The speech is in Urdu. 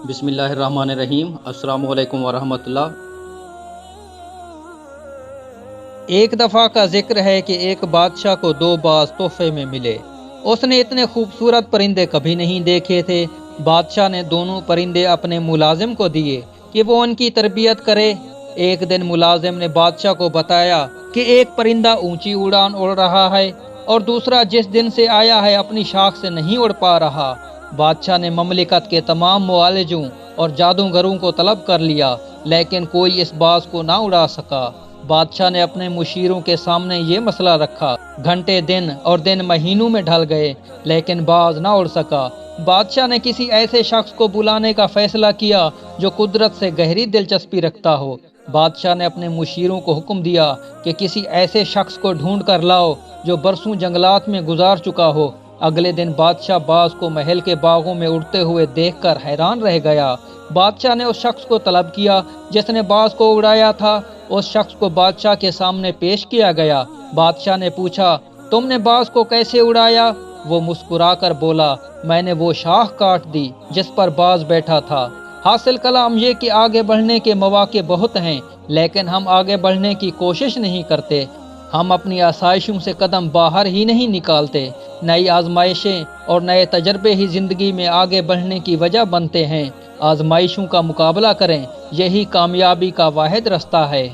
بسم اللہ الرحمن الرحیم۔ السلام علیکم ورحمۃ اللہ۔ ایک دفعہ کا ذکر ہے کہ ایک بادشاہ کو دو باز تحفے میں ملے۔ اس نے اتنے خوبصورت پرندے کبھی نہیں دیکھے تھے۔ بادشاہ نے دونوں پرندے اپنے ملازم کو دیے کہ وہ ان کی تربیت کرے۔ ایک دن ملازم نے بادشاہ کو بتایا کہ ایک پرندہ اونچی اڑان اڑ رہا ہے اور دوسرا جس دن سے آیا ہے اپنی شاخ سے نہیں اڑ پا رہا۔ بادشاہ نے مملکت کے تمام معالجوں اور جادوگروں کو طلب کر لیا، لیکن کوئی اس باز کو نہ اڑا سکا۔ بادشاہ نے اپنے مشیروں کے سامنے یہ مسئلہ رکھا۔ گھنٹے دن اور دن مہینوں میں ڈھل گئے لیکن باز نہ اڑ سکا۔ بادشاہ نے کسی ایسے شخص کو بلانے کا فیصلہ کیا جو قدرت سے گہری دلچسپی رکھتا ہو۔ بادشاہ نے اپنے مشیروں کو حکم دیا کہ کسی ایسے شخص کو ڈھونڈ کر لاؤ جو برسوں جنگلات میں گزار چکا ہو۔ اگلے دن بادشاہ باز کو محل کے باغوں میں اڑتے ہوئے دیکھ کر حیران رہ گیا۔ بادشاہ نے اس شخص کو طلب کیا جس نے باز کو اڑایا تھا۔ اس شخص کو بادشاہ کے سامنے پیش کیا گیا۔ بادشاہ نے پوچھا، تم نے باز کو کیسے اڑایا؟ وہ مسکرا کر بولا، میں نے وہ شاخ کاٹ دی جس پر باز بیٹھا تھا۔ حاصل کلام یہ کہ آگے بڑھنے کے مواقع بہت ہیں لیکن ہم آگے بڑھنے کی کوشش نہیں کرتے۔ ہم اپنی آسائشوں سے قدم باہر ہی نہیں نکالتے۔ نئی آزمائشیں اور نئے تجربے ہی زندگی میں آگے بڑھنے کی وجہ بنتے ہیں۔ آزمائشوں کا مقابلہ کریں، یہی کامیابی کا واحد راستہ ہے۔